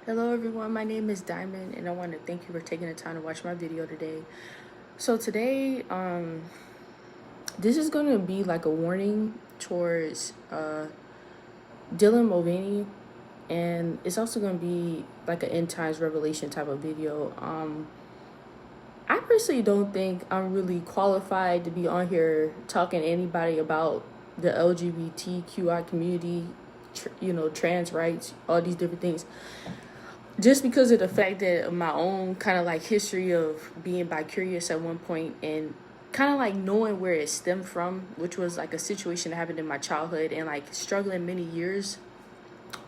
Hello everyone, my name is Diamond and I want to thank you for taking the time to watch my video today. So today, this is going to be like a warning towards Dylan Mulvaney, and it's also going to be like an end times revelation type of video. I personally don't think I'm really qualified to be on here talking to anybody about the LGBTQI community, trans rights, all these different things, just because of the fact that my own kind of like history of being bi-curious at one point and kind of like knowing where it stemmed from, which was like a situation that happened in my childhood, and like struggling many years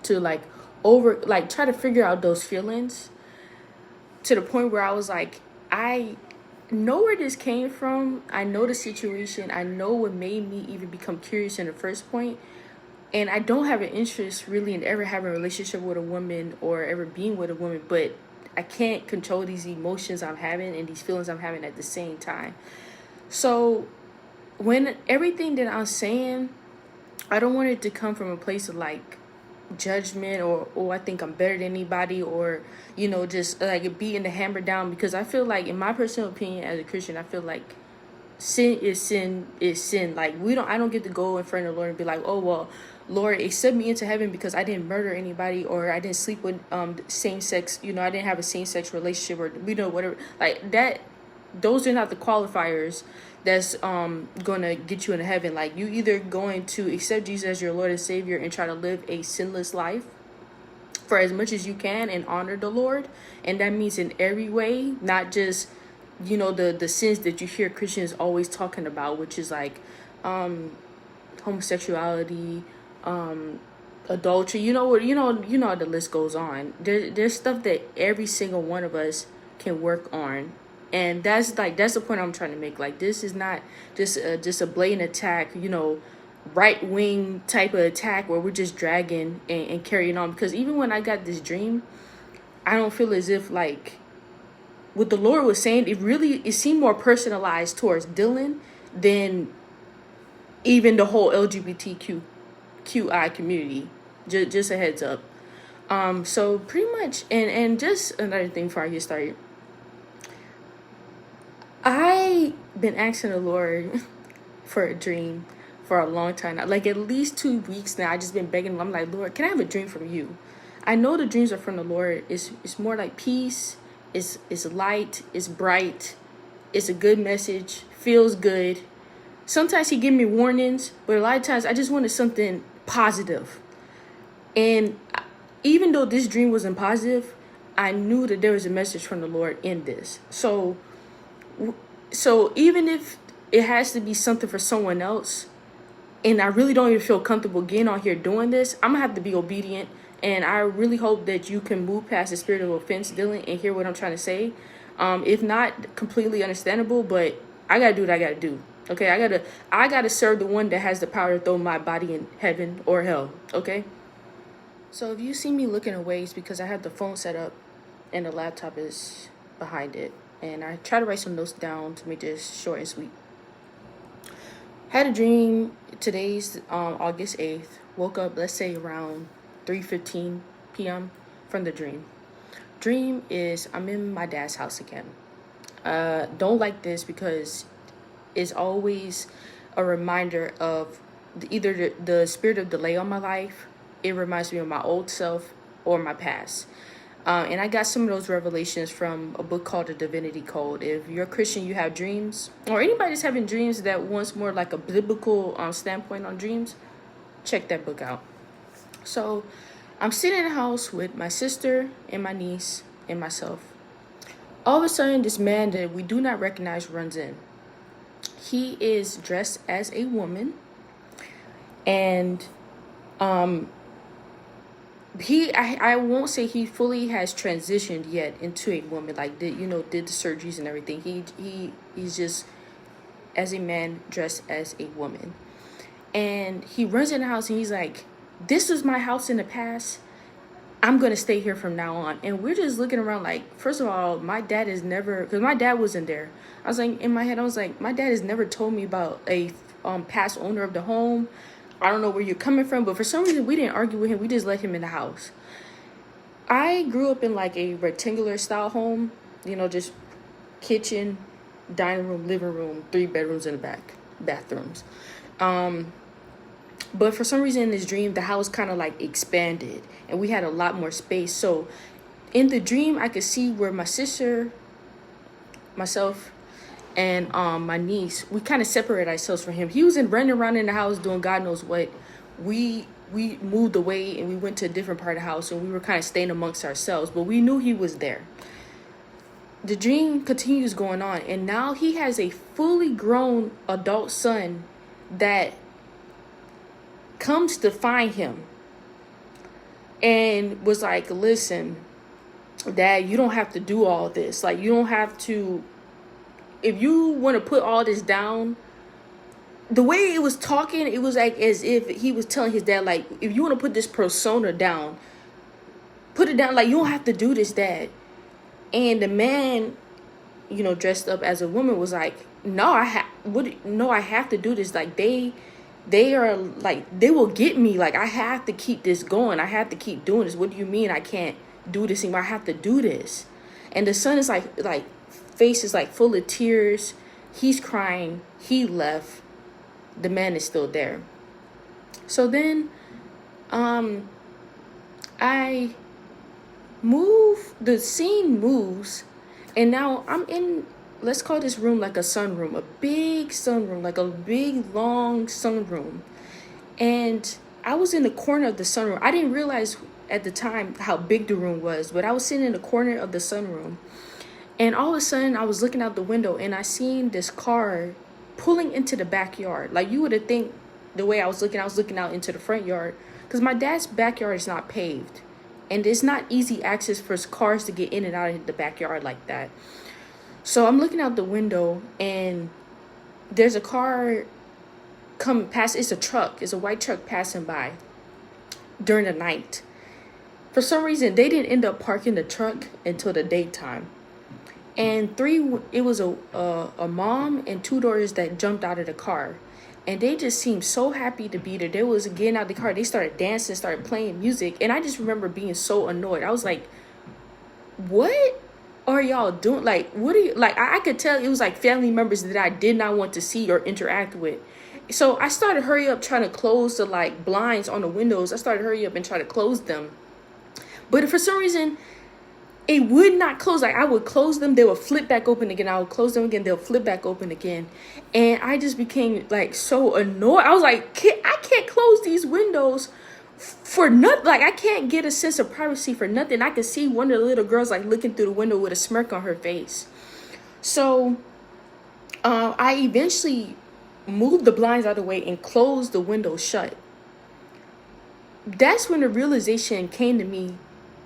to like try to figure out those feelings to the point where I was like, I know where this came from, I know the situation, I know what made me even become curious in the first point, and I don't have an interest really in ever having a relationship with a woman or ever being with a woman, but I can't control these emotions I'm having and these feelings I'm having at the same time. So when everything that I'm saying, I don't want it to come from a place of like judgment or oh, I think I'm better than anybody, or just like beating the hammer down, because I feel like, in my personal opinion as a Christian, I feel like sin is sin is sin. Like, I don't get to go in front of the Lord and be like, oh well, Lord, accept me into heaven because I didn't murder anybody, or I didn't sleep with same sex, I didn't have a same sex relationship, or whatever like that. Those are not the qualifiers that's gonna get you into heaven. Like, you either going to accept Jesus as your Lord and Savior and try to live a sinless life for as much as you can and honor the Lord, and that means in every way, not just the sins that you hear Christians always talking about, which is like homosexuality, adultery, how the list goes on. There's stuff that every single one of us can work on, and that's the point I'm trying to make. Like, this is not just a blatant attack, right wing type of attack where we're just dragging and carrying on. Because even when I got this dream, I don't feel as if like what the Lord was saying, it seemed more personalized towards Dylan than even the whole LGBTQI community. Just a heads up. So pretty much, and just another thing before I get started, I been asking the Lord for a dream for a long time now, like at least 2 weeks now. I just been begging him. I'm like, Lord, can I have a dream from you? I know the dreams are from the Lord. It's more like peace. It's light. It's bright. It's a good message. Feels good. Sometimes he give me warnings, but a lot of times I just wanted something positive. And even though this dream wasn't positive, I knew that there was a message from the Lord in this. So even if it has to be something for someone else, and I really don't even feel comfortable getting on here doing this, I'm gonna have to be obedient. And I really hope that you can move past the spirit of offense, Dylan, and hear what I'm trying to say. If not completely understandable, but I gotta do what I gotta do. Okay, I gotta serve the one that has the power to throw my body in heaven or hell. Okay. So if you see me looking away, it's because I have the phone set up and the laptop is behind it, and I try to write some notes down to make this short and sweet. Had a dream. Today's August 8th. Woke up, let's say around 3:15 p.m. from the dream. Dream is I'm in my dad's house again. Don't like this because it's always a reminder of either the spirit of delay on my life. It reminds me of my old self or my past. And I got some of those revelations from a book called The Divinity Code. If you're a Christian, you have dreams, or anybody that's having dreams that wants more like a biblical standpoint on dreams, check that book out. So I'm sitting in the house with my sister and my niece and myself. All of a sudden, this man that we do not recognize runs in. He is dressed as a woman, and I won't say he fully has transitioned yet into a woman, like did the surgeries and everything. He's just as a man dressed as a woman, and he runs in the house and he's like, this was my house in the past, I'm gonna stay here from now on. And we're just looking around like, first of all, my dad is never, because my dad wasn't there. I was like, in my head I was like, my dad has never told me about a past owner of the home. I don't know where you're coming from, but for some reason we didn't argue with him. We just let him in the house. I grew up in like a rectangular style home, just kitchen, dining room, living room, 3 bedrooms in the back, bathrooms. But for some reason in this dream, the house kind of like expanded and we had a lot more space. So in the dream, I could see where my sister, myself, and my niece, we kind of separated ourselves from him. He was running around in the house doing God knows what. We moved away and we went to a different part of the house and we were kind of staying amongst ourselves, but we knew he was there. The dream continues going on, and now he has a fully grown adult son that comes to find him and was like, listen, Dad, you don't have to do all this. Like, you don't have to, if you want to put all this down. The way it was talking, it was like as if he was telling his dad, like, if you want to put this persona down, put it down. Like, you don't have to do this, Dad. And the man, dressed up as a woman was like, no, I have to do this. Like, they are like, they will get me. Like, I have to keep this going. I have to keep doing this. What do you mean I can't do this anymore? I have to do this. And the son is like face is like full of tears. He's crying. He left. The man is still there. So then I move, the scene moves, and now I'm in, let's call this room like a sunroom, a big sunroom, like a big long sunroom. And I was in the corner of the sunroom. I didn't realize at the time how big the room was, but I was sitting in the corner of the sunroom. And all of a sudden I was looking out the window and I seen this car pulling into the backyard. Like, you would have think the way I was looking out into the front yard, because my dad's backyard is not paved and it's not easy access for cars to get in and out of the backyard like that. So I'm looking out the window and there's a car coming past. It's a truck. It's a white truck passing by during the night. For some reason, they didn't end up parking the truck until the daytime. And it was a mom and 2 daughters that jumped out of the car. And they just seemed so happy to be there. They was getting out of the car. They started dancing, started playing music. And I just remember being so annoyed. I was like, what are y'all doing? Like, what are you, like, I could tell it was like family members that I did not want to see or interact with. So I started hurry up trying to close the like blinds on the windows. I started hurry up and try to close them. But for some reason, it would not close. Like, I would close them, they would flip back open again. I would close them again, they'll flip back open again. And I just became like so annoyed. I was like, I can't close these windows for nothing. Like, I can't get a sense of privacy for nothing. I could see one of the little girls like looking through the window with a smirk on her face. So I eventually moved the blinds out of the way and closed the window shut. That's when the realization came to me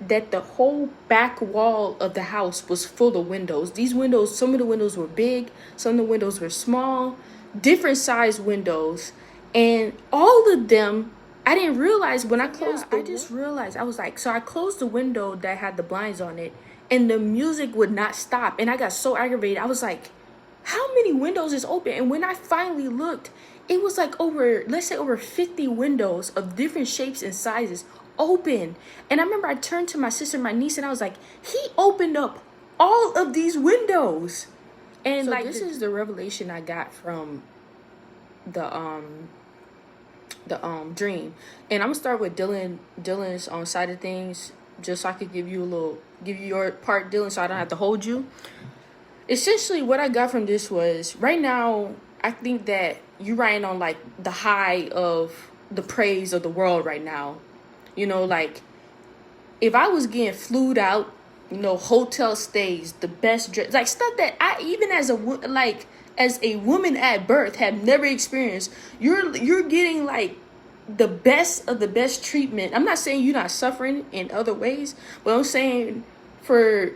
that the whole back wall of the house was full of windows. These windows, some of the windows were big, some of the windows were small, different size windows. And all of them, I didn't realize when I closed I just realized, I was like, so I closed the window that had the blinds on it and the music would not stop. And I got so aggravated. I was like, how many windows is open? And when I finally looked, it was like let's say over 50 windows of different shapes and sizes open. And I remember I turned to my sister, my niece, and I was like, he opened up all of these windows. And so like, this is the revelation I got from the dream. And I'm gonna start with Dylan's side of things, just so I could give you your part, Dylan, so I don't have to hold you. Essentially what I got from this was, right now I think that you're riding on like the high of the praise of the world right now. Like, if I was getting flued out, hotel stays, the best dress, like stuff that I, even as a woman at birth, have never experienced, you're getting like the best of the best treatment. I'm not saying you're not suffering in other ways, but I'm saying for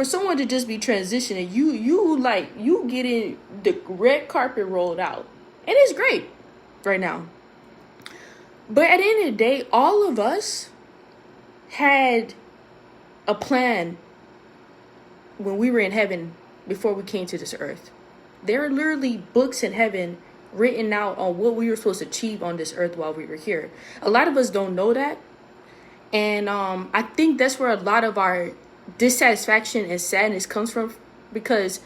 someone to just be transitioning, you getting the red carpet rolled out, and it's great right now. But at the end of the day, all of us had a plan when we were in heaven before we came to this earth. There are literally books in heaven written out on what we were supposed to achieve on this earth while we were here. A lot of us don't know that. And I think that's where a lot of our dissatisfaction and sadness comes from, because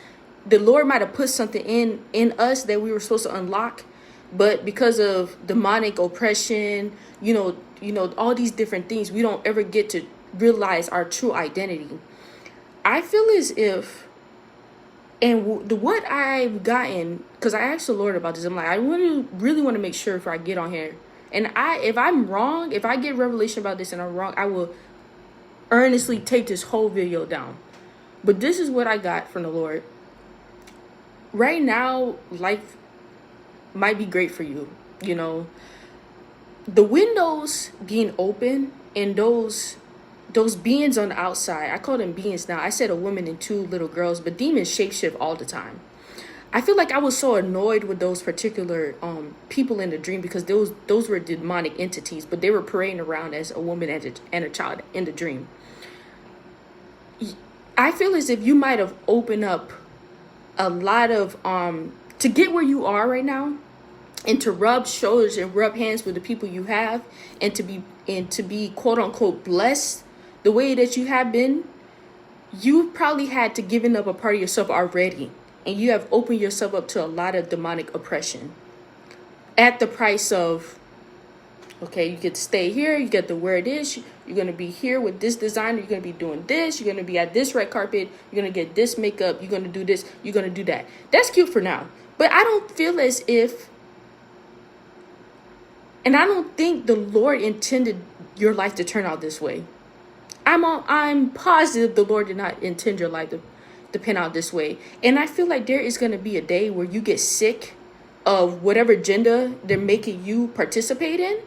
the Lord might have put something in us that we were supposed to unlock, but because of demonic oppression, all these different things, we don't ever get to realize our true identity. I feel as if, and what I've gotten, because I asked the Lord about this, I'm like, I really want to make sure before I get on here. And if I'm wrong, if I get revelation about this and I'm wrong, I will earnestly take this whole video down. But this is what I got from the Lord. Right now, life might be great for you. The windows being open and those beings on the outside, I call them beings now. I said a woman and two little girls, but demons shapeshift all the time. I feel like I was so annoyed with those particular people in the dream, because those were demonic entities, but they were parading around as a woman and a child in the dream. I feel as if you might have opened up a lot of to get where you are right now, and to rub shoulders and rub hands with the people you have, and to be quote unquote blessed the way that you have been. You probably had to given up a part of yourself already, and you have opened yourself up to a lot of demonic oppression at the price of, okay, you get to stay here, you get to wear this, you're going to be here with this designer, you're going to be doing this, you're going to be at this red carpet, you're going to get this makeup, you're going to do this, you're going to do that. That's cute for now. But I don't feel as if, and I don't think the Lord intended your life to turn out this way. I'm positive the Lord did not intend your life to pan out this way. And I feel like there is going to be a day where you get sick of whatever agenda they're making you participate in.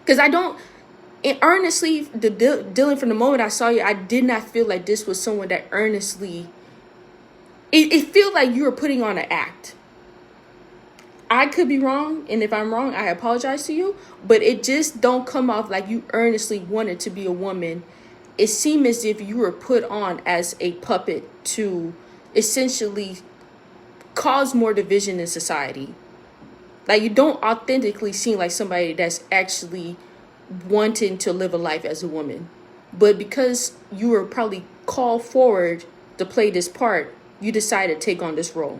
Because honestly, Dylan, from the moment I saw you, I did not feel like this was someone that earnestly, it felt like you were putting on an act. I could be wrong, and if I'm wrong, I apologize to you, but it just don't come off like you earnestly wanted to be a woman. It seemed as if you were put on as a puppet to essentially cause more division in society. Like, you don't authentically seem like somebody that's actually wanting to live a life as a woman. But because you were probably called forward to play this part, you decided to take on this role.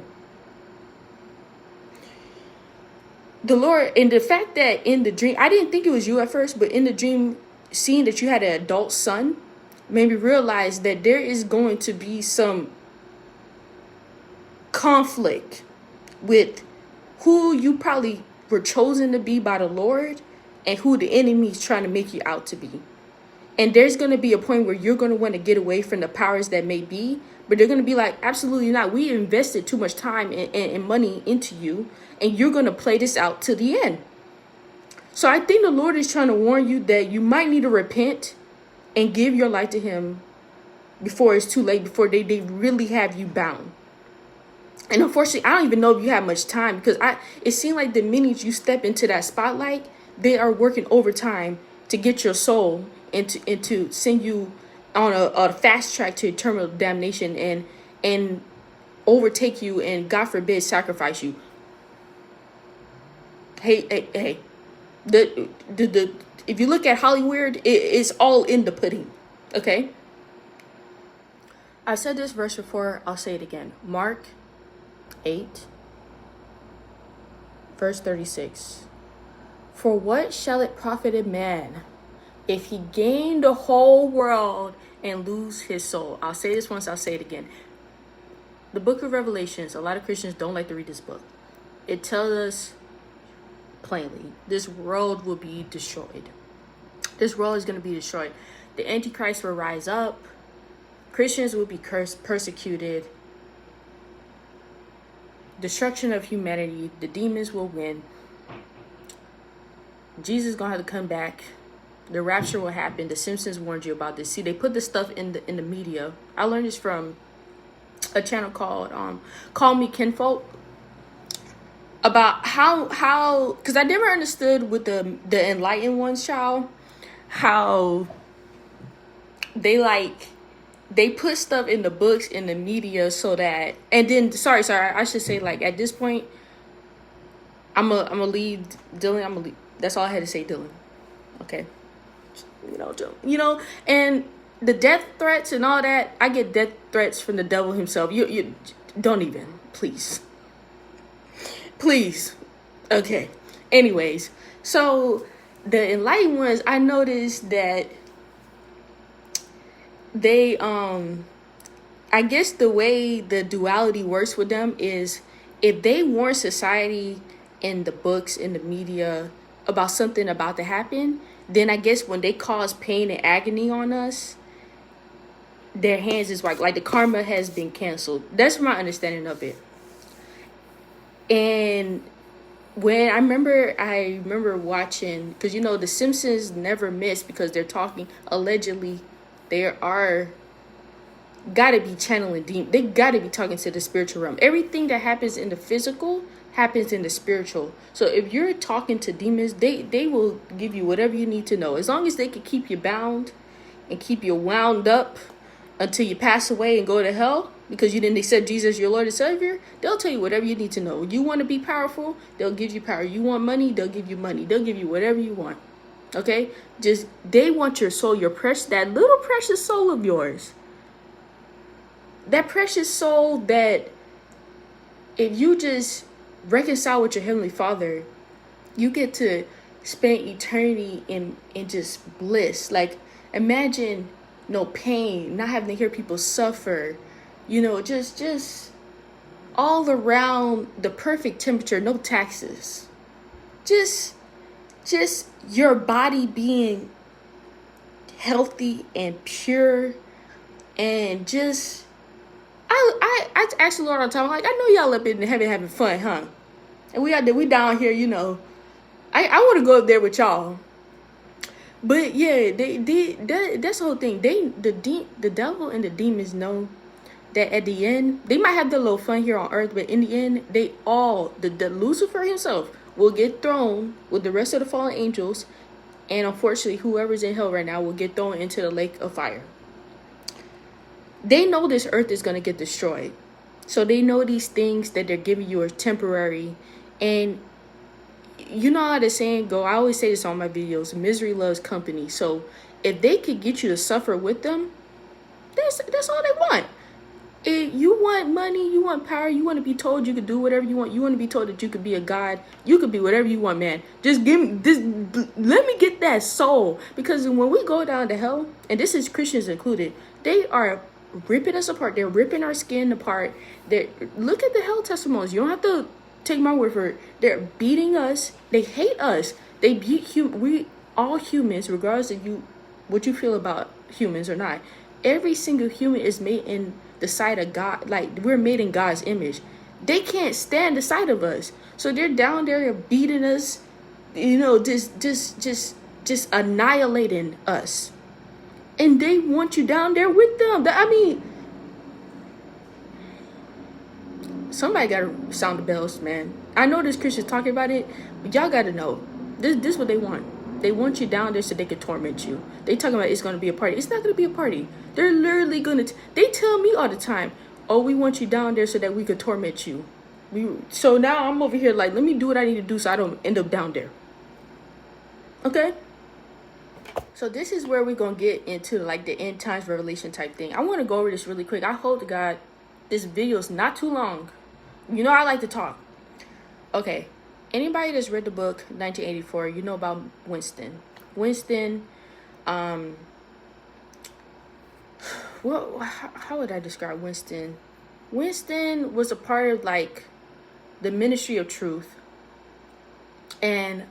The Lord, and the fact that in the dream, I didn't think it was you at first, but in the dream, seeing that you had an adult son made me realize that there is going to be some conflict with who you probably were chosen to be by the Lord and who the enemy is trying to make you out to be. And there's going to be a point where you're going to want to get away from the powers that may be, but they're going to be like, absolutely not. We invested too much time and money into you, and you're going to play this out to the end. So I think the Lord is trying to warn you that you might need to repent and give your life to him before it's too late, before they really have you bound. And unfortunately, I don't even know if you have much time, because it seemed like the minute you step into that spotlight, they are working overtime to get your soul and to send you on a fast track to eternal damnation and overtake you and, God forbid, sacrifice you. Hey. If you look at Hollywood, it's all in the pudding. Okay? I said this verse before, I'll say it again. Mark 8, verse 36. For what shall it profit a man if he gain the whole world and lose his soul? I'll say this once, I'll say it again. The book of Revelations, a lot of Christians don't like to read this book. It tells us plainly, this world will be destroyed. This world is going to be destroyed. The Antichrist will rise up. Christians will be cursed, persecuted. Destruction of humanity. The demons will win. Jesus is going to have to come back. The rapture will happen. The Simpsons warned you about this. See, they put this stuff in the media. I learned this from a channel called Call Me Kinfolk, about how because I never understood with the enlightened ones, child, how they put stuff in the books, in the media, so that, and then sorry, I should say, like, at this point, I'm gonna leave Dylan. That's all I had to say, Dylan. Okay. And the death threats and all that, I get death threats from the devil himself. You don't even, please. Okay. Anyways, so the enlightened ones, I noticed that they I guess the way the duality works with them is, if they warn society in the books, in the media, about something about to happen, then I guess when they cause pain and agony on us, their hands is like the karma has been canceled. That's my understanding of it. And when I remember watching, because the Simpsons never miss, because they're talking, allegedly there are gotta be channeling demons. They gotta be talking to the spiritual realm. Everything that happens in the physical happens in the spiritual. So if you're talking to demons, they will give you whatever you need to know. As long as they can keep you bound and keep you wound up until you pass away and go to hell because you didn't accept Jesus your Lord and Savior, they'll tell you whatever you need to know. You want to be powerful, they'll give you power. You want money, they'll give you money. They'll give you whatever you want. Okay? Just, they want your soul, that little precious soul of yours. That precious soul that if you just reconcile with your Heavenly Father, you get to spend eternity in just bliss. Like, imagine no pain, not having to hear people suffer, just all around the perfect temperature, no taxes. Just your body being healthy and pure, and just I ask the Lord all the time, like, I know y'all up in heaven having fun, huh? And we down here, I want to go up there with y'all. But yeah, that's the whole thing. The devil and the demons know that at the end, they might have their little fun here on earth, but in the end, they all, the Lucifer himself will get thrown with the rest of the fallen angels, and unfortunately, whoever's in hell right now will get thrown into the lake of fire. They know this earth is going to get destroyed. So they know these things that they're giving you are temporary. And you know how the saying go, I always say this on my videos, misery loves company. So if they could get you to suffer with them, that's all they want. If you want money, you want power, you want to be told you could do whatever you want, you want to be told that you could be a god, you could be whatever you want, man. Just give me this, let me get that soul. Because when we go down to hell, and this is Christians included, they are ripping us apart. They're ripping our skin apart. Look at the hell testimonies. You don't have to take my word for it. They're beating us. They hate us. They beat we all humans, regardless of what you feel about humans or not. Every single human is made in the sight of God. Like, we're made in God's image. They can't stand the sight of us, so they're down there beating us. Just annihilating us. And they want you down there with them. I mean, somebody got to sound the bells, man. I know there's Christians talking about it, but y'all got to know. This is what they want. They want you down there so they can torment you. They talking about it's going to be a party. It's not going to be a party. They're literally going to... They tell me all the time, oh, we want you down there so that we could torment you. So now I'm over here like, let me do what I need to do so I don't end up down there. Okay? So this is where we're going to get into like the end times revelation type thing. I want to go over this really quick. I hope to God this video is not too long. I like to talk. Okay. Anybody that's read the book 1984, you know about Winston. How would I describe Winston? Winston was a part of like the Ministry of Truth. And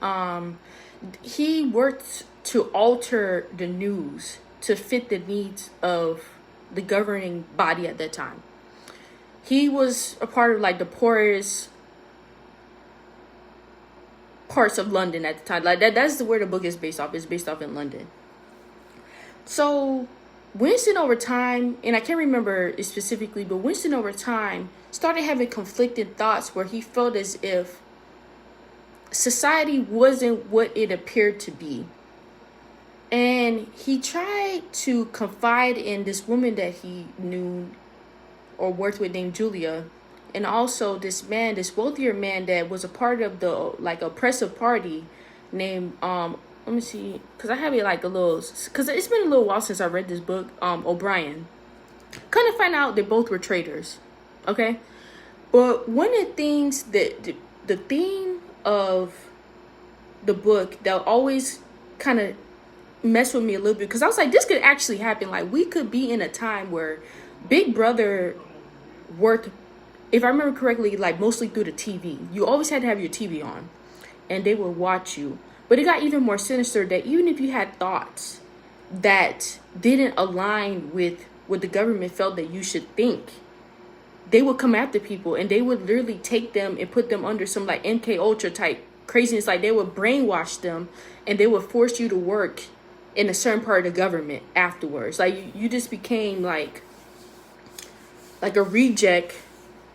he worked to alter the news to fit the needs of the governing body at that time. He was a part of like the poorest parts of London at the time. Like that's where the book is based off. It's based off in London. So Winston over time, and I can't remember it specifically, but Winston over time started having conflicting thoughts where he felt as if society wasn't what it appeared to be. And he tried to confide in this woman that he knew or worked with named Julia, and also this wealthier man that was a part of the like oppressive party named let me see, because I have it like a little, because it's been a little while since I read this book, O'Brien. Kind of find out they both were traitors, okay? But one of the things that the theme of the book that always kind of messed with me a little bit, because I was like, this could actually happen. Like, we could be in a time where Big Brother worked, if I remember correctly, like mostly through the TV. You always had to have your TV on, and they would watch you. But it got even more sinister that even if you had thoughts that didn't align with what the government felt that you should think, they would come after people, and they would literally take them and put them under some like MK Ultra type craziness. Like, they would brainwash them, and they would force you to work in a certain part of the government afterwards. Like, you just became like a reject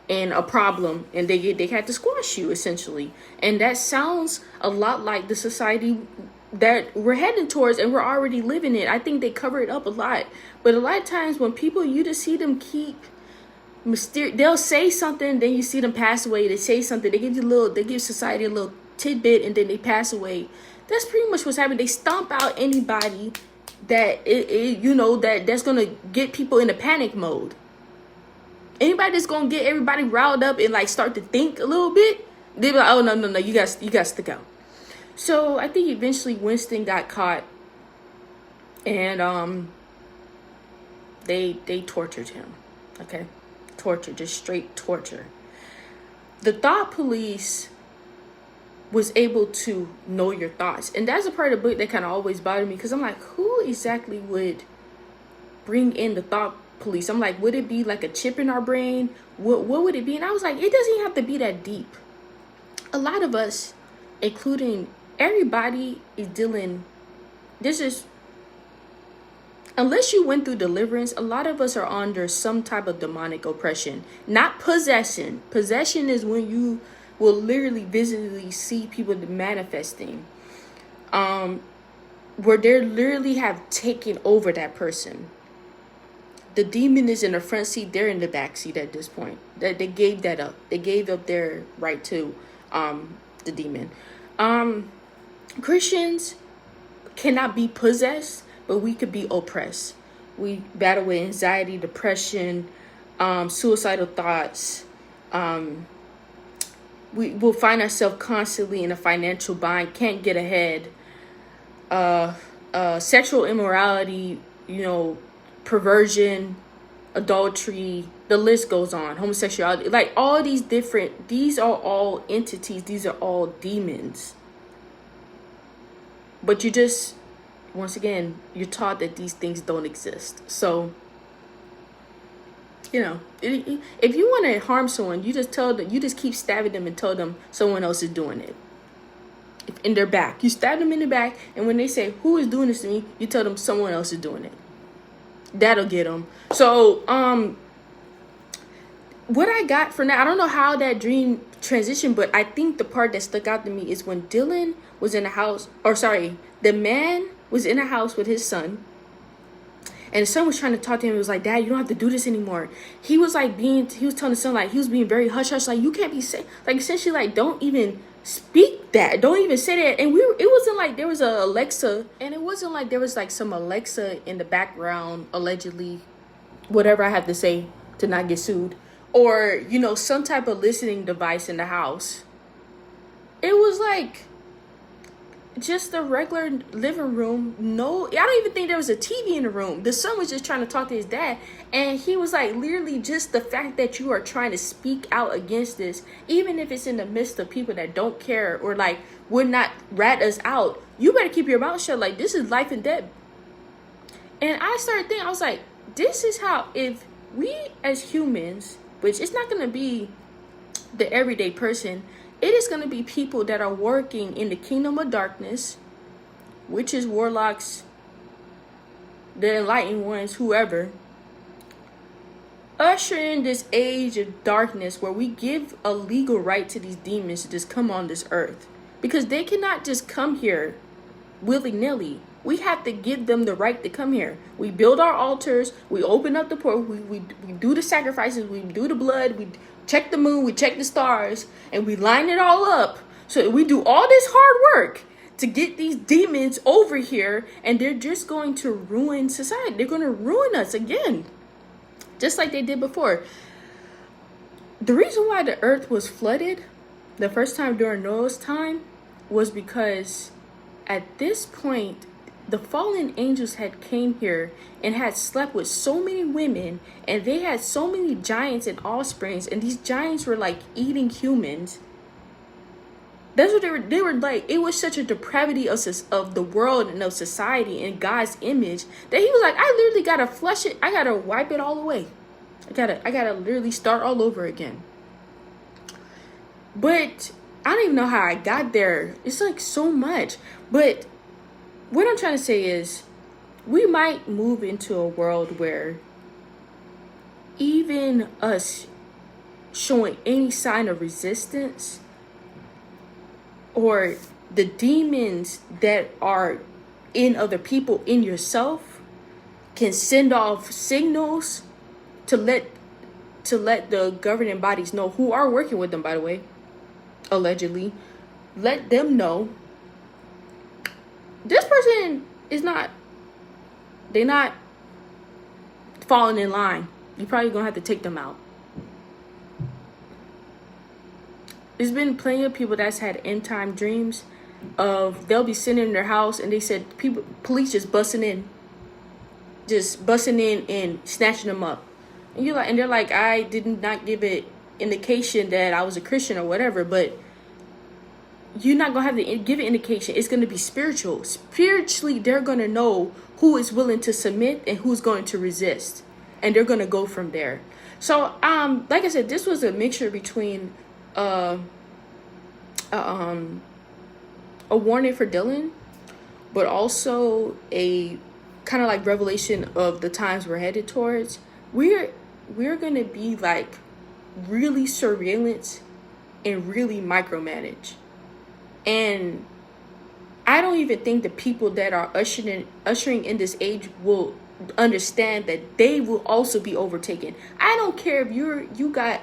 and a problem, and they had to squash you essentially. And that sounds a lot like the society that we're heading towards, and we're already living it. I think they cover it up a lot, but a lot of times when people, you just see them keep mysterious, they'll say something, then you see them pass away. They say something, they give society a little tidbit, and then they pass away. That's pretty much what's happening. They stomp out anybody that that's gonna get people in a panic mode. Anybody that's gonna get everybody riled up and like start to think a little bit, they be like, oh no, you guys to stick out. So I think eventually Winston got caught, and they tortured him. Okay, torture, just straight torture. The thought police was able to know your thoughts, and that's a part of the book that kind of always bothered me, because I'm like, who exactly would bring in the thought police? I'm like, would it be like a chip in our brain? What would it be? And I was like, it doesn't have to be that deep. A lot of us, including everybody, is dealing, this is, unless you went through deliverance, a lot of us are under some type of demonic oppression. Not possession. Possession is when you will literally visibly see people manifesting, where they literally have taken over that person. The demon is in the front seat, they're in the back seat at this point. That they gave that up. They gave up their right to the demon. Christians cannot be possessed, but we could be oppressed. We battle with anxiety, depression, suicidal thoughts. We will find ourselves constantly in a financial bind, can't get ahead. Sexual immorality, perversion, adultery, the list goes on, homosexuality, like all these are all entities, these are all demons. But you just, once again, you're taught that these things don't exist. So, if you want to harm someone, you just keep stabbing them and tell them someone else is doing it. In their back, you stab them in the back, and when they say, who is doing this to me, you tell them someone else is doing it. That'll get them. So, what I got from that, I don't know how that dream transitioned, but I think the part that stuck out to me is when Dylan was in the house, the man was in a house with his son, and the son was trying to talk to him. He was like, Dad, you don't have to do this anymore. He was telling the son, like, he was being very hush-hush, like, you can't be saying, like, essentially, like, don't even speak that. Don't even say that. And it wasn't like there was a Alexa, and it wasn't like there was like some Alexa in the background, allegedly, whatever I have to say to not get sued, or, some type of listening device in the house. It was like just a regular living room. No, I don't even think there was a TV in the room. The son was just trying to talk to his dad, and he was like, literally, just the fact that you are trying to speak out against this, even if it's in the midst of people that don't care or like would not rat us out, you better keep your mouth shut. Like, this is life and death. And I started thinking, I was like, this is how, if we as humans, which it's not going to be the everyday person, it is going to be people that are working in the kingdom of darkness, witches, warlocks, the enlightened ones, whoever, usher in this age of darkness where we give a legal right to these demons to just come on this earth, because they cannot just come here willy-nilly. We have to give them the right to come here. We build our altars, we open up the portal, we do the sacrifices, we do the blood, we check the moon, we check the stars, and we line it all up. So we do all this hard work to get these demons over here, and they're just going to ruin society. They're going to ruin us again, just like they did before. The reason why the earth was flooded the first time during Noah's time was because at this point, the fallen angels had came here and had slept with so many women, and they had so many giants and offsprings, and these giants were like eating humans. That's what they were like. It was such a depravity of the world and of society and God's image that he was like, I literally gotta flush it. I gotta wipe it all away. I gotta literally start all over again. But I don't even know how I got there. It's like so much. But what I'm trying to say is, we might move into a world where even us showing any sign of resistance, or the demons that are in other people, in yourself, can send off signals to let the governing bodies know, who are working with them, by the way, allegedly, let them know this person is not, they're not falling in line. You're probably gonna have to take them out. There's been plenty of people that's had end time dreams of, they'll be sitting in their house and they said police just busting in and snatching them up. And you're like, and they're like, I did not give it indication that I was a Christian or whatever, but you're not gonna have to give it indication. It's gonna be spiritual. Spiritually, they're gonna know who is willing to submit and who's going to resist, and they're gonna go from there. So, like I said, this was a mixture between a warning for Dylan, but also a kind of like revelation of the times we're headed towards. We're gonna be like really surveillance and really micromanage. And I don't even think the people that are ushering in this age will understand that they will also be overtaken. I don't care if you got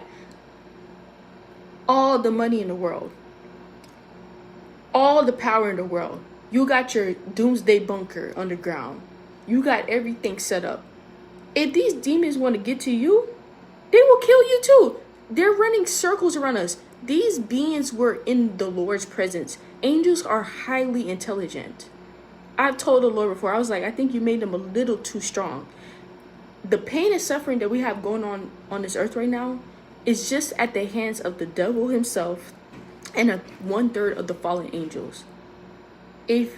all the money in the world, all the power in the world. You got your doomsday bunker underground. You got everything set up. If these demons want to get to you, they will kill you too. They're running circles around us. These beings were in the Lord's presence. Angels are highly intelligent. I've told the Lord before, I was like, I think you made them a little too strong. The pain and suffering that we have going on this earth right now is just at the hands of the devil himself and 1/3 of the fallen angels. If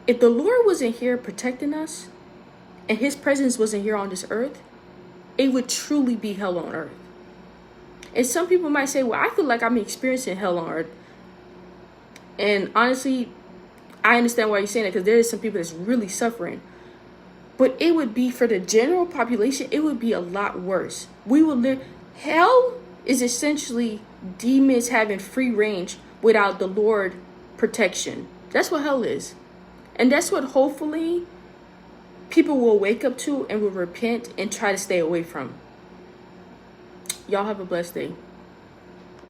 the Lord wasn't here protecting us, and his presence wasn't here on this earth, it would truly be hell on earth. And some people might say, well, I feel like I'm experiencing hell on earth. And honestly, I understand why you're saying that, because there is some people that's really suffering. But it would be, for the general population, it would be a lot worse. We will live. Hell is essentially demons having free range without the Lord protection. That's what hell is. And that's what hopefully people will wake up to and will repent and try to stay away from. Y'all have a blessed day.